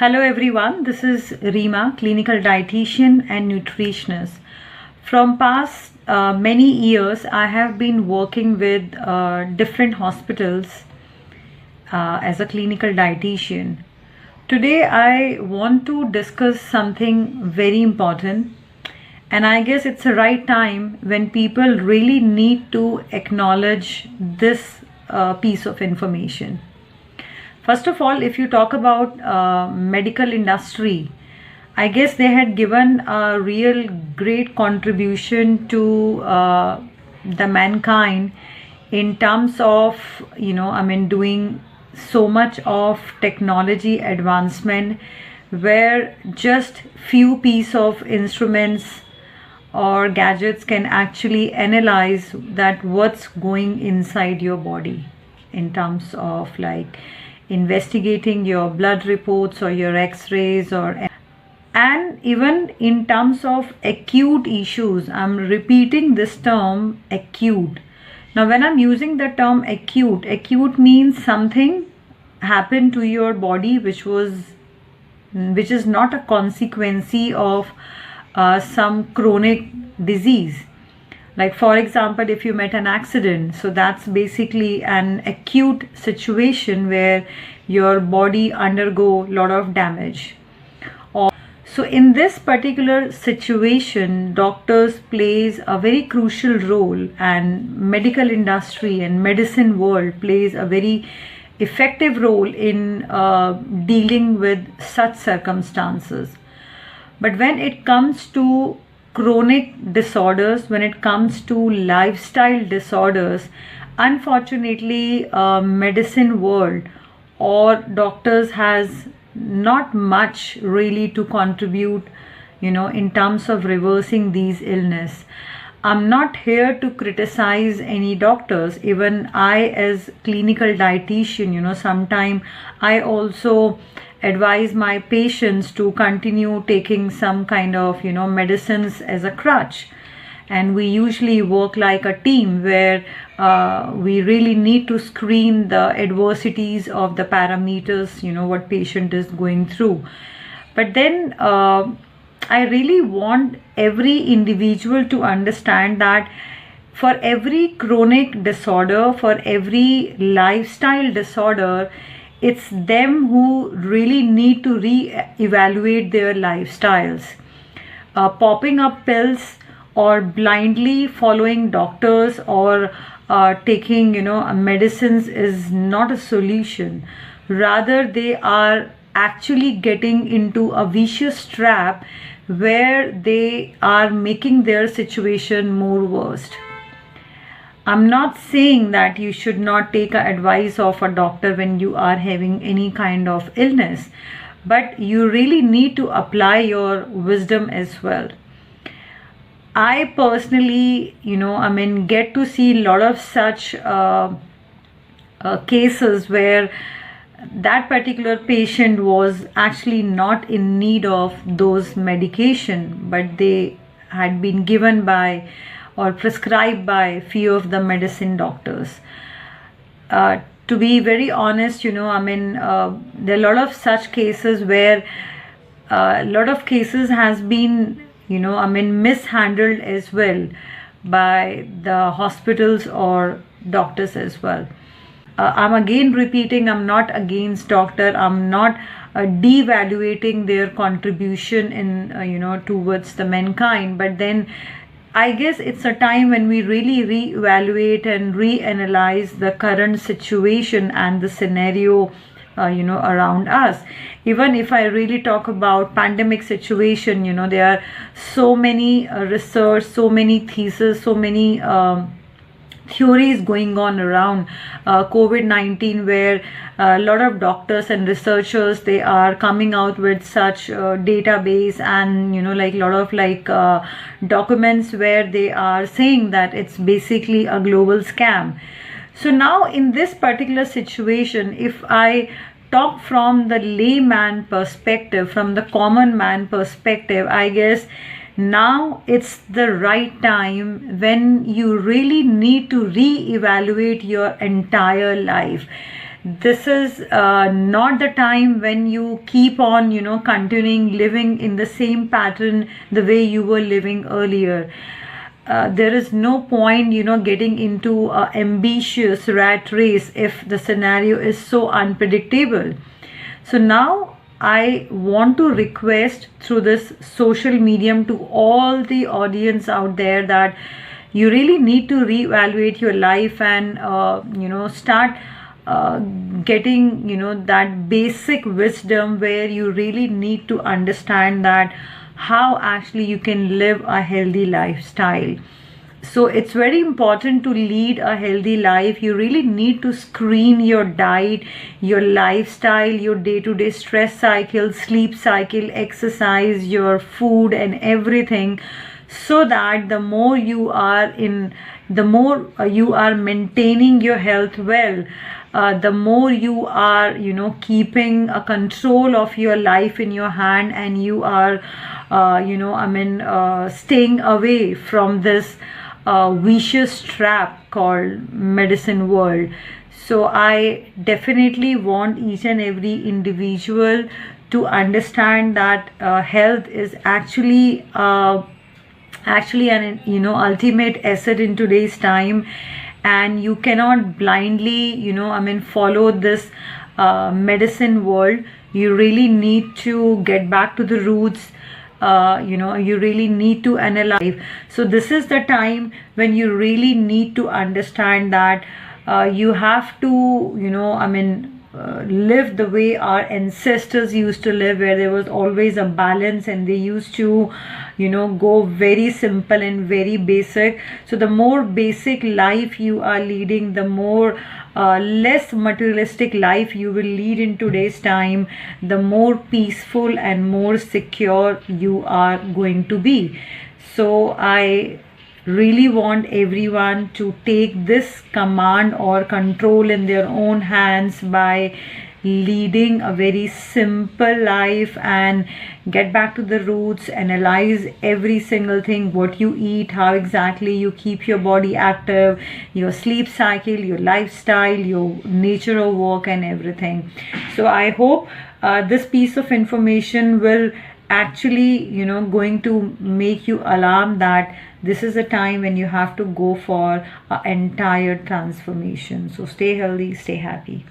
Hello everyone, this is Rima, clinical dietitian and nutritionist. From past many years, I have been working with different hospitals as a clinical dietitian. Today, I want to discuss something very important, and I guess it's the right time when people really need to acknowledge this piece of information. First of all, if you talk about medical industry, I guess they had given a real great contribution to the mankind in terms of, doing so much of technology advancement where just few piece of instruments or gadgets can actually analyze that what's going inside your body in terms of like investigating your blood reports or your x-rays or and even in terms of acute issues. I'm repeating this term acute. Now when I'm using the term acute means something happened to your body which is not a consequence of some chronic disease. Like for example, if you met an accident, so that's basically an acute situation where your body undergo a lot of damage. So in this particular situation, doctors plays a very crucial role, and medical industry and medicine world plays a very effective role in dealing with such circumstances. But when it comes to chronic disorders, when it comes to lifestyle disorders, unfortunately, medicine world or doctors has not much really to contribute, in terms of reversing these illness. I'm not here to criticize any doctors. Even I as clinical dietitian, sometime I also advise my patients to continue taking some kind of medicines as a crutch, and we usually work like a team where we really need to screen the adversities of the parameters what patient is going through. But then I really want every individual to understand that for every chronic disorder, for every lifestyle disorder, it's them who really need to re-evaluate their lifestyles. Popping up pills or blindly following doctors or taking medicines is not a solution. Rather, they are actually getting into a vicious trap where they are making their situation more worse. I'm not saying that you should not take advice of a doctor when you are having any kind of illness, but you really need to apply your wisdom as well. I personally, get to see a lot of such cases where that particular patient was actually not in need of those medication, but they had been given by or prescribed by few of the medicine doctors. To be very honest, there are a lot of such cases where a lot of cases has been, mishandled as well by the hospitals or doctors as well. I'm again repeating, I'm not against doctor. I'm not devaluating their contribution in, towards the mankind. But then I guess it's a time when we really re-evaluate and re-analyze the current situation and the scenario, around us. Even if I really talk about pandemic situation, there are so many research, so many theses, so many theories going on around COVID-19, where a lot of doctors and researchers, they are coming out with such database and like a lot of documents where they are saying that it's basically a global scam. So now in this particular situation, if I talk from the layman perspective, from the common man perspective, I guess now it's the right time when you really need to re-evaluate your entire life. This is not the time when you keep on, continuing living in the same pattern the way you were living earlier. There is no point, getting into a ambitious rat race if the scenario is so unpredictable. So now I want to request through this social medium to all the audience out there that you really need to reevaluate your life and start getting that basic wisdom where you really need to understand that how actually you can live a healthy lifestyle. So it's very important to lead a healthy life. You really need to screen your diet, your lifestyle, your day-to-day stress cycle, sleep cycle, exercise, your food and everything, so that the more you are maintaining your health well, the more you are keeping a control of your life in your hand, and you are staying away from this vicious trap called medicine world. So I definitely want each and every individual to understand that health is actually an ultimate asset in today's time, and you cannot blindly follow this medicine world. You really need to get back to the roots. You really need to analyze. So this is the time when you really need to understand that you have to live the way our ancestors used to live, where there was always a balance and they used to go very simple and very basic. So the more basic life you are leading, the more less materialistic life you will lead in today's time, the more peaceful and more secure you are going to be. So I really want everyone to take this command or control in their own hands by leading a very simple life and get back to the roots. Analyze every single thing, what you eat, how exactly you keep your body active, your sleep cycle, your lifestyle, your nature of work and everything. So I hope this piece of information will actually going to make you alarm that this is a time when you have to go for an entire transformation. So stay healthy, stay happy.